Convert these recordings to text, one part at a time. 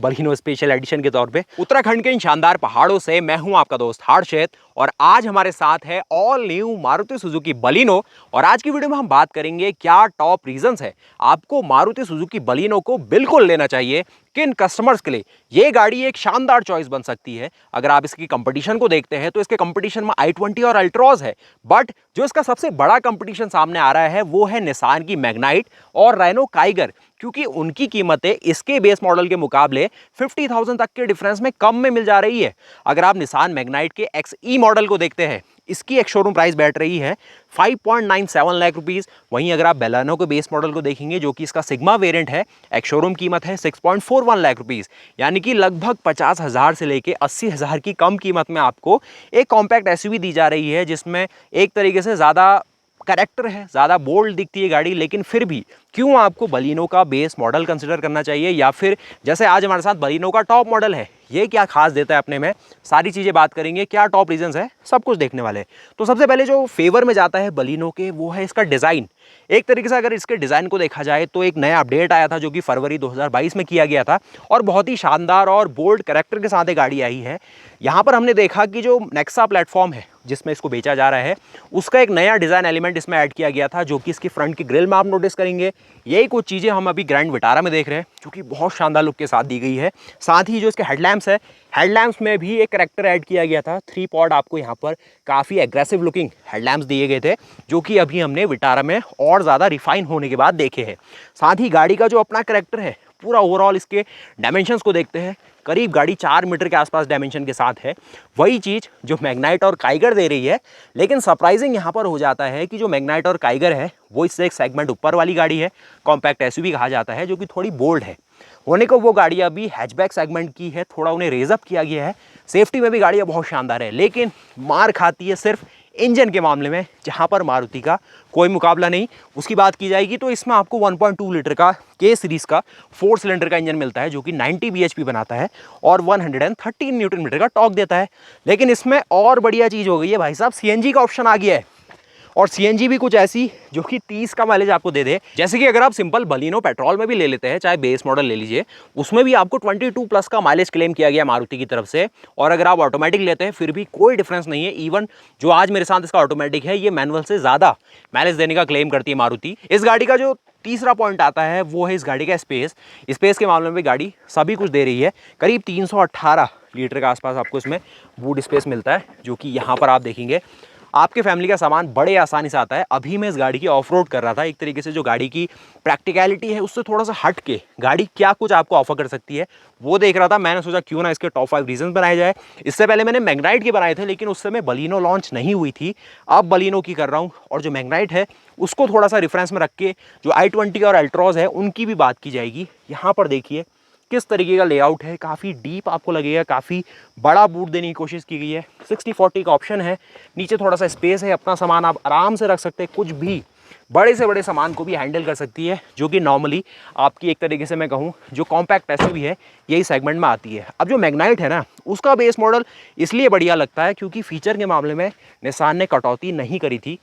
Baleno special edition के तौर पे। उत्तराखंड के इन शानदार पहाड़ों से मैं हूं आपका दोस्त हर्षित और आज हमारे साथ है all new Maruti Suzuki Baleno. और आज की वीडियो में हम बात करेंगे क्या टॉप रीजंस है आपको मारुति सुजुकी बलिनो को बिल्कुल लेना चाहिए, किन कस्टमर्स के लिए ये गाड़ी एक शानदार चॉइस बन सकती है। अगर आप इसकी कंपटीशन को देखते हैं तो इसके कंपटीशन में i20 और अल्ट्रॉज है, बट जो इसका सबसे बड़ा कंपटीशन सामने आ रहा है वो है निसान की मैग्नाइट और रेनो काइगर, क्योंकि उनकी कीमतें इसके बेस मॉडल के मुकाबले 50,000 तक के डिफरेंस में कम में मिल जा रही है। अगर आप निसान मैग्नाइट के XE मॉडल को देखते हैं, इसकी एक शोरूम प्राइस बैठ रही है 5.97 लाख रुपीस। वहीं अगर आप बेलानो के बेस मॉडल को देखेंगे जो कि इसका सिग्मा वेरिएंट है, एक शोरूम कीमत है 6.41 लाख रुपीस, यानी कि लगभग 50,000 से लेके 80,000 की कम कीमत में आपको एक कॉम्पैक्ट एसयूवी दी जा रही है, जिसमें एक तरीके से ज़्यादा कैरेक्टर है, ज़्यादा बोल्ड दिखती है गाड़ी। लेकिन फिर भी क्यों आपको बलिनो का बेस मॉडल कंसिडर करना चाहिए, या फिर जैसे आज हमारे साथ बलिनो का टॉप मॉडल है, ये क्या खास देता है अपने में, सारी चीज़ें बात करेंगे, क्या टॉप रीजंस है, सब कुछ देखने वाले हैं। तो सबसे पहले जो फेवर में जाता है बलिनो के वो है इसका डिज़ाइन। एक तरीके से अगर इसके डिज़ाइन को देखा जाए तो एक नया अपडेट आया था जो कि फरवरी 2022 में किया गया था और बहुत ही शानदार और बोल्ड कैरेक्टर के साथ ये गाड़ी आई है। यहाँ पर हमने देखा कि जो नेक्सा प्लेटफॉर्म है जिसमें इसको बेचा जा रहा है, उसका एक नया डिज़ाइन एलिमेंट इसमें ऐड किया गया था, जो कि इसकी फ्रंट की ग्रिल में आप नोटिस करेंगे। यही कुछ चीज़ें हम अभी ग्रैंड विटारा में देख रहे हैं, जो कि बहुत शानदार लुक के साथ दी गई है। साथ ही जो इसके हेडलैम्प्स है, हेडलैम्प्स में भी एक कैरेक्टर ऐड किया गया था। 3 पॉड आपको यहाँ पर काफ़ी एग्रेसिव लुकिंग हेडलैम्प्स दिए गए थे, जो कि अभी हमने विटारा में और ज़्यादा रिफाइन होने के बाद देखे हैं। साथ ही गाड़ी का जो अपना कैरेक्टर है, पूरा ओवरऑल इसके डायमेंशंस को देखते हैं, करीब गाड़ी 4 मीटर के आसपास डायमेंशन के साथ है, वही चीज़ जो मैग्नाइट और काइगर दे रही है। लेकिन सरप्राइजिंग यहाँ पर हो जाता है कि जो मैग्नाइट और काइगर है वो इससे एक सेगमेंट ऊपर वाली गाड़ी है, कॉम्पैक्ट एसयूवी कहा जाता है, जो कि थोड़ी बोल्ड है होने को। वो गाड़ी अभी हैचबैक सेगमेंट की है, थोड़ा उन्हें रेजअप किया गया है। सेफ्टी में भी गाड़ियाँ बहुत शानदार है, लेकिन मार खाती है सिर्फ इंजन के मामले में, जहां पर मारुति का कोई मुकाबला नहीं। उसकी बात की जाएगी तो इसमें आपको 1.2 लीटर का के सीरीज़ का 4 सिलेंडर का इंजन मिलता है, जो कि 90 bhp बनाता है और 113 न्यूटन मीटर का टॉर्क देता है। लेकिन इसमें और बढ़िया चीज़ हो गई है भाई साहब, CNG का ऑप्शन आ गया है, और CNG भी कुछ ऐसी जो कि 30 का माइलेज आपको दे दे। जैसे कि अगर आप सिंपल बलिनो पेट्रोल में भी ले लेते हैं, चाहे बेस मॉडल ले लीजिए, उसमें भी आपको 22 प्लस का माइलेज क्लेम किया गया मारुति की तरफ से। और अगर आप ऑटोमेटिक लेते हैं फिर भी कोई डिफरेंस नहीं है। इवन जो आज मेरे साथ इसका ऑटोमेटिक है, ये मैनुअल से ज़्यादा माइलेज देने का क्लेम करती है मारुति। इस गाड़ी का जो तीसरा पॉइंट आता है वो है इस गाड़ी का स्पेस के मामले में भी गाड़ी सभी कुछ दे रही है। करीब 318 लीटर के आसपास आपको इसमें बूट स्पेस मिलता है, जो कि यहाँ पर आप देखेंगे आपके फैमिली का सामान बड़े आसानी से आता है। अभी मैं इस गाड़ी की ऑफ रोड कर रहा था, एक तरीके से जो गाड़ी की प्रैक्टिकलिटी है उससे थोड़ा सा हट के गाड़ी क्या कुछ आपको ऑफर कर सकती है वो देख रहा था। मैंने सोचा क्यों ना इसके टॉप 5 रीजन बनाए जाए। इससे पहले मैंने मैग्नाइट के बनाए थे, लेकिन उस समय बलिनो लॉन्च नहीं हुई थी। अब बलिनो की कर रहा हूँ, और जो मैग्नाइट है उसको थोड़ा सा रेफरेंस में रख के जो i20 और अल्ट्रॉज है उनकी भी बात की जाएगी। यहाँ पर देखिए किस तरीके का लेआउट है, काफ़ी डीप आपको लगेगा, काफ़ी बड़ा बूट देने की कोशिश की गई है। 60-40 का ऑप्शन है, नीचे थोड़ा सा स्पेस है, अपना सामान आप आराम से रख सकते हैं, कुछ भी बड़े से बड़े सामान को भी हैंडल कर सकती है, जो कि नॉर्मली आपकी एक तरीके से मैं कहूँ जो कॉम्पैक्ट एसयूवी है यही सेगमेंट में आती है। अब जो मैग्नाइट है ना, उसका बेस मॉडल इसलिए बढ़िया लगता है क्योंकि फीचर के मामले में निसान ने कटौती नहीं करी थी।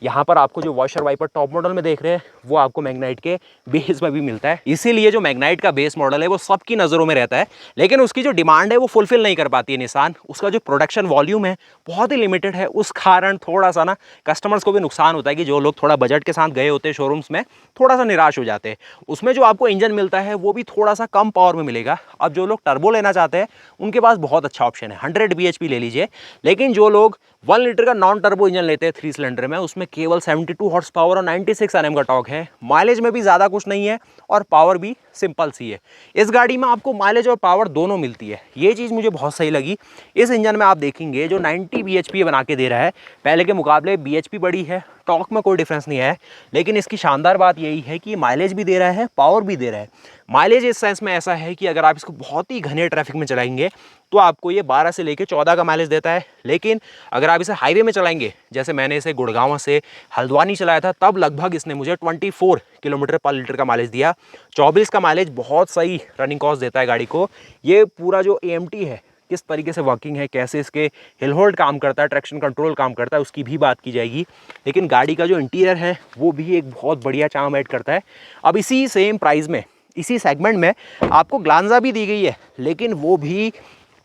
यहाँ पर आपको जो वॉशर वाइपर टॉप मॉडल में देख रहे हैं वो आपको मैग्नाइट के बेस में भी मिलता है, इसीलिए जो मैग्नाइट का बेस मॉडल है वो सबकी नज़रों में रहता है। लेकिन उसकी जो डिमांड है वो फुलफिल नहीं कर पाती है निसान, उसका जो प्रोडक्शन वॉल्यूम है बहुत ही लिमिटेड है। उस कारण थोड़ा सा ना कस्टमर्स को भी नुकसान होता है कि जो लोग थोड़ा बजट के साथ गए होते हैं शोरूम्स में, थोड़ा सा निराश हो जाते हैं। उसमें जो आपको इंजन मिलता है वो भी थोड़ा सा कम पावर में मिलेगा। अब जो लोग टर्बो लेना चाहते हैं उनके पास बहुत अच्छा ऑप्शन है, 100 bhp ले लीजिए। लेकिन जो लोग 1 लीटर का नॉन टर्बो इंजन लेते हैं 3 सिलेंडर में, उसमें केवल 72 हॉर्स पावर और 96 Nm का टॉर्क है। माइलेज में भी ज़्यादा कुछ नहीं है और पावर भी सिंपल सी है। इस गाड़ी में आपको माइलेज और पावर दोनों मिलती है, ये चीज़ मुझे बहुत सही लगी। इस इंजन में आप देखेंगे जो 90 bhp बना के दे रहा है, पहले के मुकाबले bhp बड़ी है, टॉर्क में कोई डिफरेंस नहीं है। लेकिन इसकी शानदार बात यही है कि माइलेज भी दे रहा है, पावर भी दे रहा है। माइलेज इस सेंस में ऐसा है कि अगर आप इसको बहुत ही घने ट्रैफिक में चलाएंगे तो आपको ये 12 से लेकर 14 का माइलेज देता है। लेकिन अगर आप इसे हाईवे में चलाएंगे, जैसे मैंने इसे गुड़गांव से हल्द्वानी चलाया था, तब लगभग इसने मुझे 24 किलोमीटर पर लीटर का माइलेज दिया। 24 का माइलेज बहुत सही रनिंग कॉस्ट देता है गाड़ी को। ये पूरा जो AMT है किस तरीके से वर्किंग है, कैसे इसके हिल होल्ड काम करता है, ट्रैक्शन कंट्रोल काम करता है, उसकी भी बात की जाएगी। लेकिन गाड़ी का जो इंटीरियर है वो भी एक बहुत बढ़िया चार्म ऐड करता है। अब इसी सेम प्राइस में इसी सेगमेंट में आपको ग्लांजा भी दी गई है, लेकिन वो भी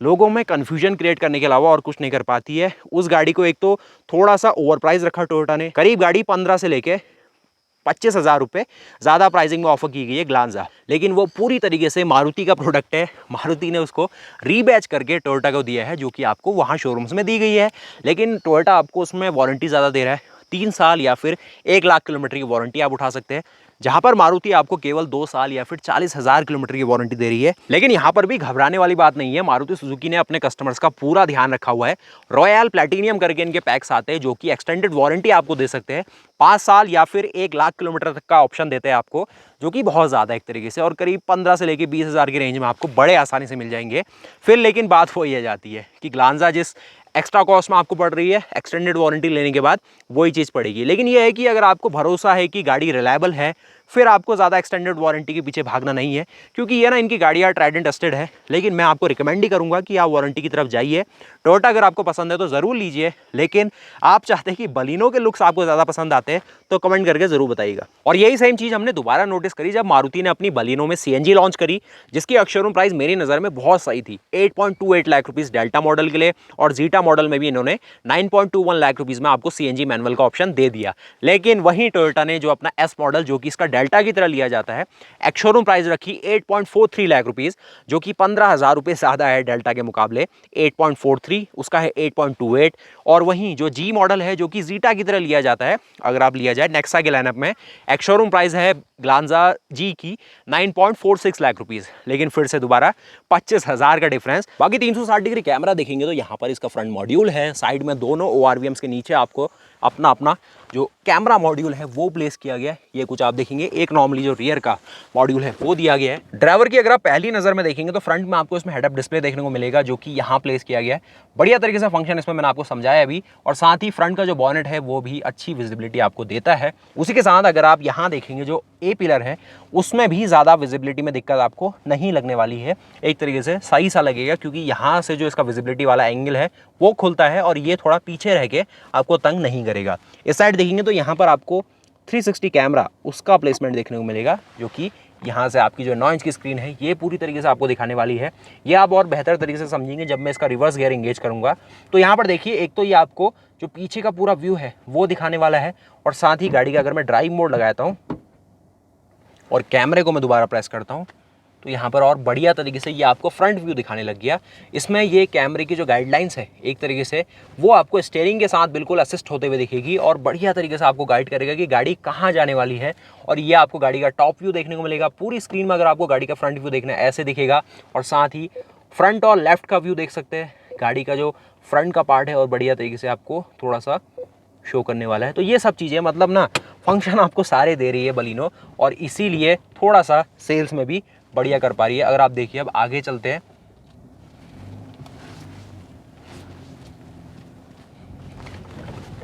लोगों में कन्फ्यूजन क्रिएट करने के अलावा और कुछ नहीं कर पाती है। उस गाड़ी को एक तो थोड़ा सा ओवर प्राइस रखा टोयोटा ने, करीब गाड़ी 15 से लेके 25,000 रुपये ज़्यादा प्राइसिंग में ऑफर की गई है ग्लांजा, लेकिन वो पूरी तरीके से मारुति का प्रोडक्ट है। मारुति ने उसको रीबैच करके टोयोटा को दिया है, जो कि आपको वहाँ शोरूम्स में दी गई है, लेकिन टोयोटा आपको उसमें वारंटी ज़्यादा दे रहा है। 3 साल या फिर 1 लाख किलोमीटर की वारंटी आप उठा सकते हैं, जहां पर मारुति आपको केवल 2 साल या फिर 40,000 किलोमीटर की वारंटी दे रही है। लेकिन यहां पर भी घबराने वाली बात नहीं है, मारुति सुजुकी ने अपने कस्टमर्स का पूरा ध्यान रखा हुआ है। रॉयल प्लैटिनियम करके इनके पैक्स आते हैं, जो कि एक्सटेंडेड वारंटी आपको दे सकते हैं, 5 साल या फिर 1 लाख किलोमीटर तक का ऑप्शन देते हैं आपको, जो कि बहुत ज़्यादा एक तरीके से, और करीब 15 से लेकर 20,000 की रेंज में आपको बड़े आसानी से मिल जाएंगे। फिर लेकिन बात वो ये जाती है कि ग्लांजा जिस एक्स्ट्रा कॉस्ट में आपको पड़ रही है, एक्सटेंडेड वारंटी लेने के बाद वही चीज़ पड़ेगी। लेकिन यह है कि अगर आपको भरोसा है कि गाड़ी रिलायबल है, फिर आपको ज़्यादा एक्सटेंडेड वारंटी के पीछे भागना नहीं है, क्योंकि ये ना इनकी गाड़ियाँ ट्राइड एंड टेस्टेड है। लेकिन मैं आपको रिकमेंड ही करूँगा कि आप वारंटी की तरफ जाइए। टोयोटा अगर आपको पसंद है तो ज़रूर लीजिए, लेकिन आप चाहते हैं कि बलिनो के लुक्स आपको ज़्यादा पसंद आते हैं तो कमेंट करके ज़रूर बताइएगा। और यही सेम चीज़ हमने दोबारा नोटिस करी जब मारुति ने अपनी बलिनो में CNG लॉन्च करी, जिसकी शोरूम प्राइस मेरी नज़र में बहुत सही थी, 8.28 लाख रुपीज़ डेल्टा मॉडल के लिए, और जीटा मॉडल में भी इन्होंने 9.21 लाख रुपीज़ में आपको CNG मैनुअल का ऑप्शन दे दिया। लेकिन वहीं टोयोटा ने जो अपना S मॉडल, जो कि इसका डेल्टा की तरह लिया जाता है, शोरूम प्राइस रखी 8.43 लाख रुपीज़, जो कि 15,000 रुपये ज़्यादा है डेल्टा के मुकाबले। 8.43 उसका है 8.28, और वहीं जो G मॉडल है, जो कि जीटा की तरह लिया जाता है, अगर आप लिया जाए नेक्सा के लाइनअप में, शोरूम प्राइस है ग्लांजा G की 9.46 लाख रुपीज़। लेकिन फिर से दोबारा 25,000 का डिफरेंस। बाकी 360 डिग्री कैमरा देखेंगे तो यहाँ पर इसका फ्रंट मॉड्यूल है, साइड में दोनों ORVMs के नीचे आपको अपना अपना जो कैमरा मॉड्यूल है वो प्लेस किया गया है। ये कुछ आप देखेंगे, एक नॉर्मली जो रियर का मॉड्यूल है वो दिया गया है। ड्राइवर की अगर आप पहली नज़र में देखेंगे तो फ्रंट में आपको इसमें हेड अप डिस्प्ले देखने को मिलेगा, जो कि यहाँ प्लेस किया गया है। बढ़िया तरीके से फंक्शन इसमें मैंने आपको समझाया अभी, और साथ ही फ्रंट का जो बॉनेट है वो भी अच्छी विजिबिलिटी आपको देता है। उसी के साथ अगर आप यहाँ देखेंगे जो A पिलर है, उसमें भी ज़्यादा विजिबिलिटी में दिक्कत आपको नहीं लगने वाली है, एक तरीके से सही सा लगेगा, क्योंकि यहाँ से जो इसका विजिबिलिटी वाला एंगल है वो खुलता है, और ये थोड़ा पीछे रह के आपको तंग नहीं करेगा। इस साइड देखेंगे तो यहाँ पर आपको 360 कैमरा उसका प्लेसमेंट देखने को मिलेगा, जो कि यहाँ से आपकी जो 9 इंच की स्क्रीन है ये पूरी तरीके से आपको दिखाने वाली है। ये आप और बेहतर तरीके से समझेंगे जब मैं इसका रिवर्स गियर एंगेज करूँगा। तो यहाँ पर देखिए, एक तो ये आपको जो पीछे का पूरा व्यू है वो दिखाने वाला है, और साथ ही गाड़ी का अगर मैं ड्राइव मोड लगाता हूँ और कैमरे को मैं दोबारा प्रेस करता हूँ तो यहाँ पर और बढ़िया तरीके से ये आपको फ्रंट व्यू दिखाने लग गया। इसमें ये कैमरे की जो गाइडलाइंस है एक तरीके से वो आपको स्टीयरिंग के साथ बिल्कुल असिस्ट होते हुए दिखेगी, और बढ़िया तरीके से आपको गाइड करेगा कि गाड़ी कहाँ जाने वाली है। और ये आपको गाड़ी का टॉप व्यू देखने को मिलेगा पूरी स्क्रीन में। अगर आपको गाड़ी का फ्रंट व्यू देखना है ऐसे दिखेगा, और साथ ही फ्रंट और लेफ्ट का व्यू देख सकते हैं, गाड़ी का जो फ्रंट का पार्ट है और बढ़िया तरीके से आपको थोड़ा सा शो करने वाला है। तो ये सब चीज़ें मतलब ना फंक्शन आपको सारे दे रही है बलिनो, और इसीलिए थोड़ा सा सेल्स में भी बढ़िया कर पा रही है। अगर आप देखिए, अब आगे चलते हैं,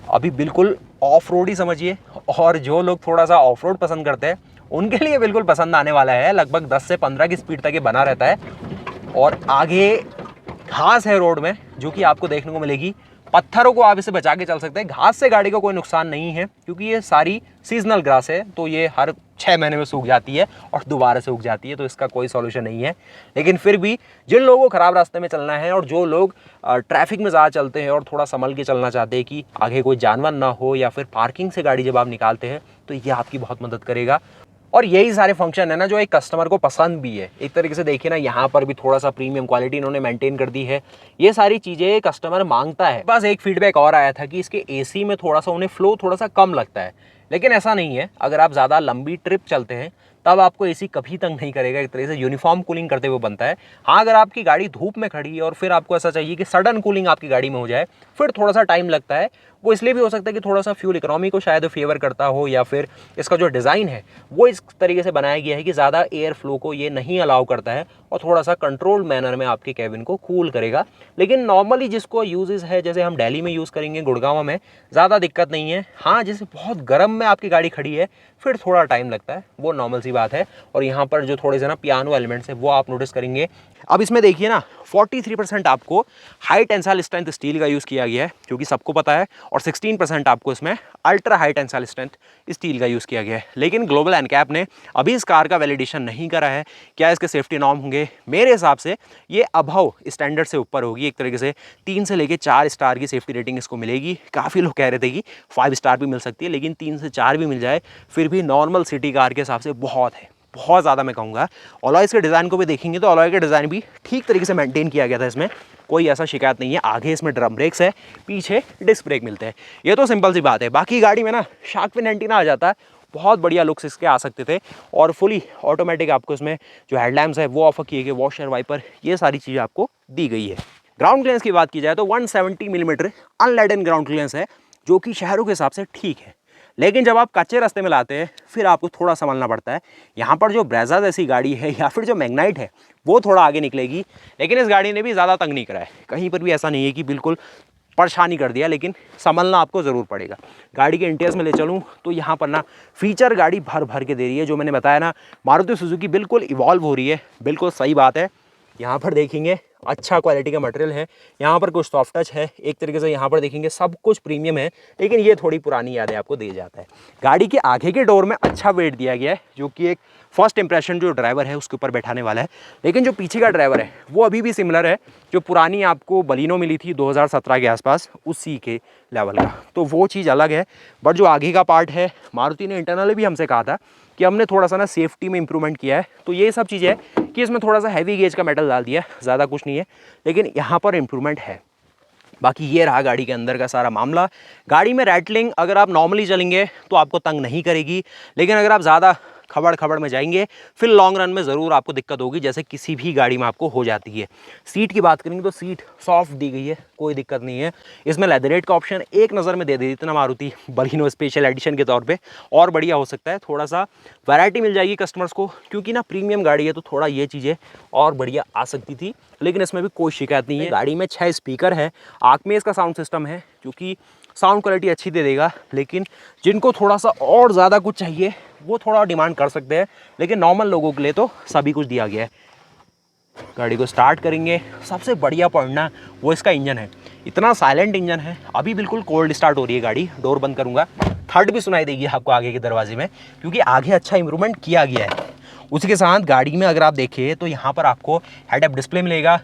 अभी बिल्कुल ऑफ रोड ही समझिए, और जो लोग थोड़ा सा ऑफ रोड पसंद करते हैं उनके लिए बिल्कुल पसंद आने वाला है। लगभग 10 से 15 की स्पीड तक ये बना रहता है, और आगे घास है रोड में जो कि आपको देखने को मिलेगी। पत्थरों को आप इसे बचा के चल सकते हैं, घास से गाड़ी को कोई नुकसान नहीं है, क्योंकि ये सारी सीजनल ग्रास है, तो ये हर 6 महीने में सूख जाती है और दोबारा से उग जाती है, तो इसका कोई सॉल्यूशन नहीं है। लेकिन फिर भी जिन लोगों को ख़राब रास्ते में चलना है, और जो लोग ट्रैफिक में ज़्यादा चलते हैं और थोड़ा संभल के चलना चाहते हैं कि आगे कोई जानवर ना हो, या फिर पार्किंग से गाड़ी जब आप निकालते हैं, तो ये आपकी बहुत मदद करेगा। और यही सारे फंक्शन है ना जो एक कस्टमर को पसंद भी है। एक तरीके से देखिए ना, यहाँ पर भी थोड़ा सा प्रीमियम क्वालिटी इन्होंने मेंटेन कर दी है। ये सारी चीज़ें कस्टमर मांगता है। बस एक फीडबैक और आया था कि इसके एसी में थोड़ा सा उन्हें फ्लो थोड़ा सा कम लगता है, लेकिन ऐसा नहीं है। अगर आप ज़्यादा लंबी ट्रिप चलते हैं तब आपको एसी कभी तंग नहीं करेगा, एक तरह से यूनिफॉर्म कूलिंग करते हुए बनता है। हाँ, अगर आपकी गाड़ी धूप में खड़ी है और फिर आपको ऐसा चाहिए कि सडन कूलिंग आपकी गाड़ी में हो जाए, फिर थोड़ा सा टाइम लगता है। वो इसलिए भी हो सकता है कि थोड़ा सा फ्यूल इकोनॉमी को शायद फेवर करता हो, या फिर इसका जो डिज़ाइन है वो इस तरीके से बनाया गया है कि ज़्यादा एयर फ्लो को ये नहीं अलाउ करता है, और थोड़ा सा कंट्रोल मैनर में आपके कैबिन को कूल करेगा। लेकिन नॉर्मली जिसको यूजेस है, जैसे हम दिल्ली में यूज़ करेंगे, गुड़गांव में, ज़्यादा दिक्कत नहीं है। हाँ, जैसे बहुत गर्म में आपकी गाड़ी खड़ी है फिर थोड़ा टाइम लगता है, वो नॉर्मल सी बात है। और यहाँ पर जो थोड़े से ना पियानो एलिमेंट्स है वो आप नोटिस करेंगे। अब इसमें देखिए ना, 43% आपको हाई टेंसाइल स्ट्रेंथ स्टील का यूज़ किया गया है, क्योंकि सबको पता है, और 16% आपको इसमें ultra high tensile strength steel का यूज़ किया गया है। लेकिन ग्लोबल एनकैप ने अभी इस कार का वैलिडेशन नहीं करा है, क्या इसके सेफ्टी नॉर्म होंगे। मेरे हिसाब से ये अबव स्टैंडर्ड से ऊपर होगी, एक तरीके से 3 से लेकर 4 स्टार की सेफ्टी रेटिंग इसको मिलेगी। काफ़ी लोग कह रहे थे कि 5 स्टार भी मिल सकती है, लेकिन 3 से 4 भी मिल जाए फिर भी नॉर्मल सिटी कार के हिसाब से बहुत है, बहुत ज़्यादा मैं कहूँगा। अलॉयज़ के डिज़ाइन को भी देखेंगे तो अलॉय का डिज़ाइन भी ठीक तरीके से मेंटेन किया गया था, इसमें कोई ऐसा शिकायत नहीं है। आगे इसमें ड्रम ब्रेक्स है, पीछे डिस्क ब्रेक मिलते हैं, ये तो सिंपल सी बात है। बाकी गाड़ी में ना शार्क फिन एंटीना आ जाता है, बहुत बढ़िया लुक्स इसके आ सकते थे। और फुली ऑटोमेटिक आपको इसमें जो हेडलैम्प्स है वो ऑफर किए गए, वॉशर वाइपर, ये सारी चीज़ें आपको दी गई है। ग्राउंड क्लियरेंस की बात की जाए तो 170 मिलीमीटर अनलेडन ग्राउंड क्लियरेंस है, जो कि शहरों के हिसाब से ठीक है। लेकिन जब आप कच्चे रास्ते में लाते हैं फिर आपको थोड़ा संभलना पड़ता है। यहाँ पर जो ब्रेजा जैसी गाड़ी है या फिर जो मैग्नाइट है वो थोड़ा आगे निकलेगी, लेकिन इस गाड़ी ने भी ज़्यादा तंग नहीं करा है। कहीं पर भी ऐसा नहीं है कि बिल्कुल परेशानी कर दिया, लेकिन संभलना आपको ज़रूर पड़ेगा। गाड़ी के इंटीरियर्स में ले चलूँ तो यहाँ पर ना फीचर गाड़ी भर भर के दे रही है। जो मैंने बताया ना, मारुति सुजुकी बिल्कुल इवॉल्व हो रही है, बिल्कुल सही बात है। यहाँ पर देखेंगे अच्छा क्वालिटी का मटेरियल है, यहाँ पर कुछ सॉफ्ट टच है, एक तरीके से यहाँ पर देखेंगे सब कुछ प्रीमियम है, लेकिन ये थोड़ी पुरानी यादें आपको दे जाता है। गाड़ी के आगे के डोर में अच्छा वेट दिया गया है, जो कि एक फर्स्ट इंप्रेशन जो ड्राइवर है उसके ऊपर बैठाने वाला है। लेकिन जो पीछे का ड्राइवर है वो अभी भी सिमिलर है, जो पुरानी आपको बलिनो मिली थी 2017 के आसपास, उसी के लेवल का, तो वो चीज़ अलग है। बट जो आगे का पार्ट है, मारुति ने इंटरनली भी हमसे कहा था कि हमने थोड़ा सा ना सेफ्टी में इंप्रूवमेंट किया है, तो ये सब चीज़ें है कि इसमें थोड़ा सा हैवी गेज का मेटल डाल दिया है, ज़्यादा कुछ नहीं है, लेकिन यहाँ पर इंप्रूवमेंट है। बाकी ये रहा गाड़ी के अंदर का सारा मामला। गाड़ी में रैटलिंग अगर आप नॉर्मली चलेंगे तो आपको तंग नहीं करेगी, लेकिन अगर आप ज़्यादा खबड़ खबड़ में जाएंगे फिर लॉन्ग रन में ज़रूर आपको दिक्कत होगी, जैसे किसी भी गाड़ी में आपको हो जाती है। सीट की बात करेंगे तो सीट सॉफ्ट दी गई है, कोई दिक्कत नहीं है। इसमें लेदरेट का ऑप्शन एक नज़र में दे दी इतना मारुति बलिनो स्पेशल एडिशन के तौर पे, और बढ़िया हो सकता है। थोड़ा सा वैरायटी मिल जाएगी कस्टमर्स को, क्योंकि ना प्रीमियम गाड़ी है तो थोड़ा ये चीज़ें और बढ़िया आ सकती थी, लेकिन इसमें भी कोई शिकायत नहीं है। गाड़ी में 6 स्पीकर है, आँख में इसका साउंड सिस्टम है, जो कि साउंड क्वालिटी अच्छी दे देगा। लेकिन जिनको थोड़ा सा और ज़्यादा कुछ चाहिए वो थोड़ा डिमांड कर सकते हैं, लेकिन नॉर्मल लोगों के लिए तो सभी कुछ दिया गया है। गाड़ी को स्टार्ट करेंगे, सबसे बढ़िया पॉइंट ना वो इसका इंजन है। इतना साइलेंट इंजन है, अभी बिल्कुल कोल्ड स्टार्ट हो रही है गाड़ी। डोर बंद करूँगा, थर्ड भी सुनाई देगी आपको आगे के दरवाजे में, क्योंकि आगे अच्छा इंप्रूवमेंट किया गया है। उसी के साथ गाड़ी में अगर आप देखिए तो यहाँ पर आपको हेड अप डिस्प्ले मिलेगा।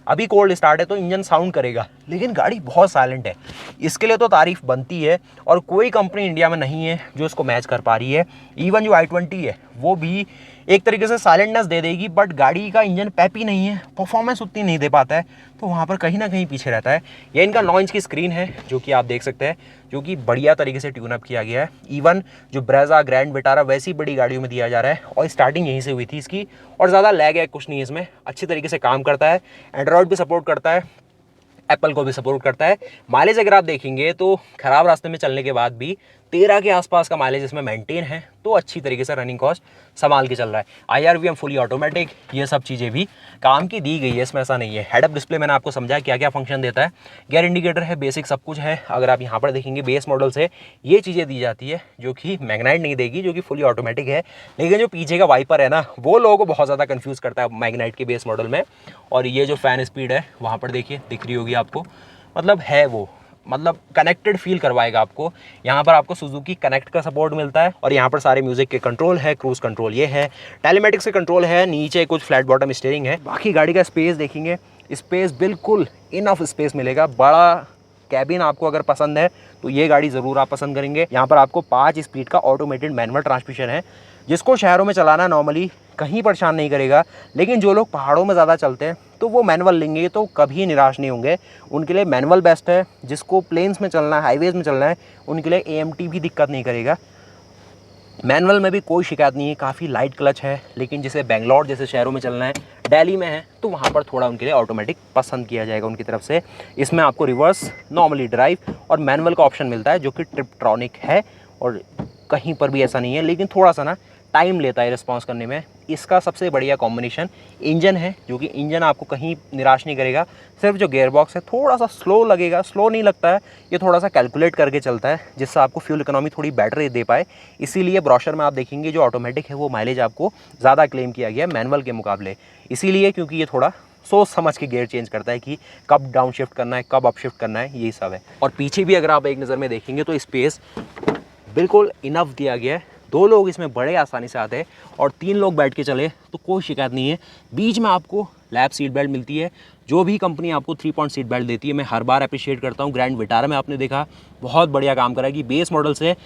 अभी कोल्ड स्टार्ट है तो इंजन साउंड करेगा, लेकिन गाड़ी बहुत साइलेंट है, इसके लिए तो तारीफ बनती है। और कोई कंपनी इंडिया में नहीं है जो इसको मैच कर पा रही है। इवन जो i20 है वो भी एक तरीके से साइलेंटनेस दे देगी, बट गाड़ी का इंजन पैपी नहीं है, परफॉर्मेंस उतनी नहीं दे पाता है, तो वहाँ पर कहीं ना कहीं पीछे रहता है। ये इनका 9 इंच की स्क्रीन है, जो कि आप देख सकते हैं, जो कि बढ़िया तरीके से ट्यून अप किया गया है। इवन जो ब्रेजा, ग्रैंड विटारा वैसी बड़ी गाड़ियों में दिया जा रहा है, और स्टार्टिंग यहीं से हुई थी इसकी, और ज़्यादा लैग है कुछ नहीं, इसमें अच्छी तरीके से काम करता है। एंड्रॉयड भी सपोर्ट करता है, एप्पल को भी सपोर्ट करता है। माइलेज अगर आप देखेंगे तो खराब रास्ते में चलने के बाद भी 13 के आसपास का माइलेज इसमें मेंटेन है, तो अच्छी तरीके से रनिंग कॉस्ट संभाल के चल रहा है। IRVM फुली ऑटोमेटिक, ये सब चीज़ें भी काम की दी गई है, इसमें ऐसा नहीं है। हेड अप डिस्प्ले मैंने आपको समझाया क्या क्या फंक्शन देता है, गियर इंडिकेटर है, बेसिक सब कुछ है। अगर आप यहाँ पर देखेंगे बेस मॉडल से ये चीज़ें दी जाती है, जो कि मैग्नाइट नहीं देगी, जो कि फुली ऑटोमेटिक है। लेकिन जो पीछे का वाइपर है ना, वो लोगों को बहुत ज़्यादा कन्फ्यूज़ करता है मैग्नाइट के बेस मॉडल में। और ये जो फ़ैन स्पीड है वहाँ पर देखिए, दिख रही होगी आपको, मतलब है वो, मतलब कनेक्टेड फील करवाएगा आपको। यहाँ पर आपको सुजुकी कनेक्ट का सपोर्ट मिलता है, और यहाँ पर सारे म्यूजिक के कंट्रोल है, क्रूज कंट्रोल ये है, टेलीमेटिक्स के कंट्रोल है, नीचे कुछ फ्लैट बॉटम स्टीयरिंग है। बाकी गाड़ी का स्पेस देखेंगे, स्पेस बिल्कुल इनफ स्पेस मिलेगा। बड़ा कैबिन आपको अगर पसंद है तो ये गाड़ी ज़रूर आप पसंद करेंगे। यहाँ पर आपको 5 स्पीड का ऑटोमेटेड मैनुअल ट्रांसमिशन है, जिसको शहरों में चलाना नॉर्मली कहीं परेशान नहीं करेगा। लेकिन जो लोग पहाड़ों में ज़्यादा चलते हैं तो वो मैनुअल लेंगे तो कभी निराश नहीं होंगे, उनके लिए मैनुअल बेस्ट है। जिसको प्लेन्स में चलना है, हाईवेज़ में चलना है, उनके लिए AMT भी दिक्कत नहीं करेगा। मैनुअल में भी कोई शिकायत नहीं है, काफ़ी लाइट क्लच है। लेकिन जिसे बेंगलोर जैसे शहरों में चलना है, दिल्ली में है, तो वहाँ पर थोड़ा उनके लिए ऑटोमेटिक पसंद किया जाएगा उनकी तरफ से। इसमें आपको रिवर्स, नॉर्मली ड्राइव और मैनुअल का ऑप्शन मिलता है, जो कि ट्रिपट्रॉनिक है, और कहीं पर भी ऐसा नहीं है। लेकिन थोड़ा सा ना टाइम लेता है रिस्पॉन्स करने में। इसका सबसे बढ़िया कॉम्बिनेशन इंजन है, जो कि इंजन आपको कहीं निराश नहीं करेगा। सिर्फ जो गियर बॉक्स है थोड़ा सा स्लो लगेगा, स्लो नहीं लगता है, ये थोड़ा सा कैलकुलेट करके चलता है, जिससे आपको फ्यूल इकोनॉमी थोड़ी बेटर दे पाए। इसीलिए ब्रोशर में आप देखेंगे जो ऑटोमेटिक है वो माइलेज आपको ज़्यादा क्लेम किया गया है मैनुअल के मुकाबले, इसीलिए क्योंकि ये थोड़ा सोच समझ के गियर चेंज करता है कि कब डाउन शिफ्ट करना है, कब अप शिफ्ट करना है, यही सब है। और पीछे भी अगर आप एक नज़र में देखेंगे तो स्पेस बिल्कुल इनफ दिया गया है। 2 लोग इसमें बड़े आसानी से आते हैं और 3 लोग बैठ के चले तो कोई शिकायत नहीं है। बीच में आपको लैब सीट बेल्ट मिलती है। जो भी कंपनी आपको 3 पॉइंट सीट बेल्ट देती है, मैं हर बार अप्रिशिएट करता हूँ। ग्रैंड विटारा में आपने देखा बहुत बढ़िया काम करा कि बेस मॉडल से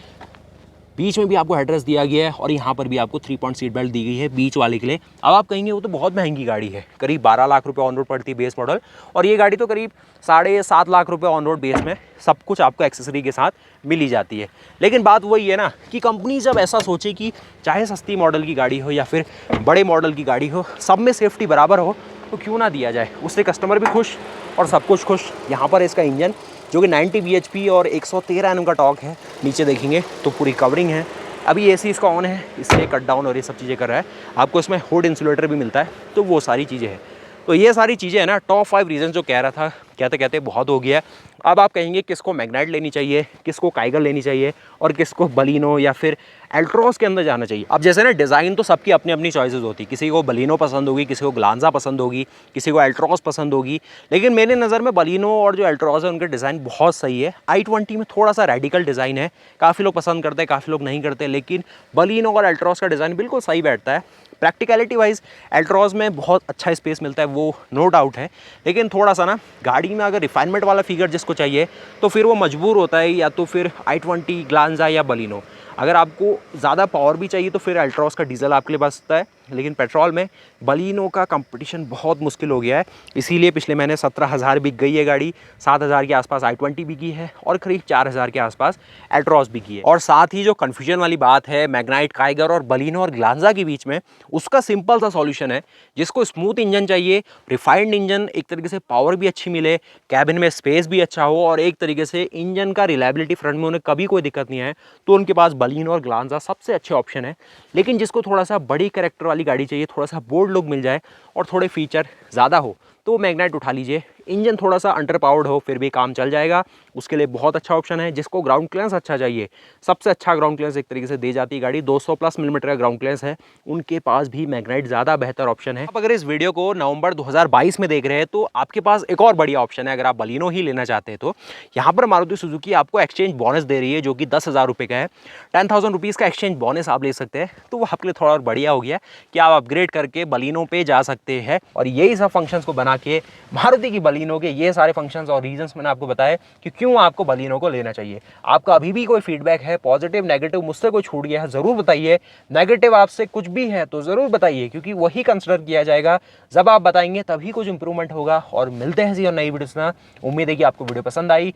बीच में भी आपको हेडरेस्ट दिया गया है और यहाँ पर भी आपको 3 पॉइंट सीट बेल्ट दी गई है बीच वाले के लिए। अब आप कहेंगे वो तो बहुत महंगी गाड़ी है, करीब 12 लाख रुपए ऑन रोड पड़ती है बेस मॉडल, और ये गाड़ी तो करीब 7.5 लाख रुपए ऑन रोड बेस में सब कुछ आपको एक्सेसरी के साथ मिली जाती है। लेकिन बात वही है ना कि कंपनी जब ऐसा सोचे कि चाहे सस्ती मॉडल की गाड़ी हो या फिर बड़े मॉडल की गाड़ी हो, सब में सेफ्टी बराबर हो, तो क्यों ना दिया जाए। उससे कस्टमर भी खुश और सब कुछ खुश। यहाँ पर इसका इंजन जो कि 90 bhp और 113 Nm का टॉर्क है, नीचे देखेंगे तो पूरी कवरिंग है। अभी एसी इसका ऑन है, इसलिए कट डाउन और ये सब चीज़ें कर रहा है। आपको इसमें हुड इंसुलेटर भी मिलता है, तो वो सारी चीज़ें हैं। तो ये सारी चीज़ें हैं ना, टॉप 5 रीज़न जो कह रहा था, कहते कहते बहुत हो गया। अब आप कहेंगे किसको मैग्नाइट लेनी चाहिए, किसको काइगर लेनी चाहिए और किसको बलिनो या फिर एल्ट्रॉस के अंदर जाना चाहिए। अब जैसे ना डिज़ाइन तो सबकी अपनी अपनी चॉइसेस होती है, किसी को बलिनो पसंद होगी, किसी को ग्लांजा पसंद होगी, किसी को एल्ट्रॉस पसंद होगी। लेकिन मेरे नज़र में बलिनो और जो एल्ट्रॉस है उनके डिज़ाइन बहुत सही है। i20 में थोड़ा सा रेडिकल डिज़ाइन है, काफ़ी लोग पसंद करते हैं, काफ़ी लोग नहीं करते, लेकिन बलिनो और एल्ट्रॉस का डिज़ाइन बिल्कुल सही बैठता है। प्रैक्टिकलिटी वाइज एल्ट्रॉस में बहुत अच्छा स्पेस मिलता है, वो नो डाउट है। लेकिन थोड़ा सा ना गाड़ी में अगर रिफाइनमेंट वाला फिगर जिसको चाहिए तो फिर वो मजबूर होता है या तो फिर i20, ग्लांजा या बलिनो। अगर आपको ज़्यादा पावर भी चाहिए तो फिर एल्ट्रॉस का डीजल आपके लिए बचता है। लेकिन पेट्रोल में बलिनो का कंपटीशन बहुत मुश्किल हो गया है, इसीलिए पिछले महीने 17,000 बिक गई है गाड़ी, 7,000 के आसपास i20 बिकी है और करीब 4,000 के आसपास एल्ट्रॉस बिकी है। और साथ ही जो कन्फ्यूजन वाली बात है मैग्नाइट, काइगर और बलिनो और ग्लांजा के बीच में, उसका सिंपल सा सॉल्यूशन है। जिसको स्मूथ इंजन चाहिए, रिफाइंड इंजन, एक तरीके से पावर भी अच्छी मिले, कैबिन में स्पेस भी अच्छा हो और एक तरीके से इंजन का रिलायबिलिटी फ्रंट में उन्हें कभी कोई दिक्कत नहीं है, तो उनके पास बलिनो और ग्लांजा सबसे अच्छे ऑप्शन है। लेकिन जिसको थोड़ा सा बड़ी कैरेक्टर वाली गाड़ी चाहिए, थोड़ा सा बोल्ड लुक मिल जाए और थोड़े फीचर ज़्यादा हो, तो मैग्नाइट उठा लीजिए। इंजन थोड़ा सा अंडर पावर्ड हो फिर भी काम चल जाएगा, उसके लिए बहुत अच्छा ऑप्शन है। जिसको ग्राउंड क्लियरेंस अच्छा चाहिए, सबसे अच्छा ग्राउंड क्लियरेंस एक तरीके से दे जाती है गाड़ी, 200+ मिलीमीटर का ग्राउंड क्लियरेंस है, उनके पास भी मैग्नाइट ज़्यादा बेहतर ऑप्शन है। आप अगर इस वीडियो को नवंबर 2022 में देख रहे हैं तो आपके पास एक और बढ़िया ऑप्शन है। अगर आप बलिनो ही लेना चाहते हैं तो यहाँ पर मारुति सुजुकी आपको एक्सचेंज बोनस दे रही है, जो कि 10,000 रुपये का है। 10,000 रुपीज़ का एक्सचेंज बोनस आप ले सकते हैं, तो वो आपके लिए थोड़ा और बढ़िया हो गया कि आप अपग्रेड करके बलिनो पे जा सकते हैं। और यही सब फंक्शंस को बना के मारुति की बलिनो के ये सारे फंक्शंस और रीजंस मैंने आपको बताए कि क्यों आपको बलिनो को लेना चाहिए। आपका अभी भी कोई फीडबैक है, पॉजिटिव नेगेटिव, मुझसे कोई छूट गया है ज़रूर बताइए। नेगेटिव आपसे कुछ भी है तो ज़रूर बताइए, क्योंकि वही कंसिडर किया जाएगा। जब आप बताएंगे तभी कुछ इंप्रूवमेंट होगा। और मिलते हैं जी और नई वीडियो से। उम्मीद है कि आपको वीडियो पसंद आई।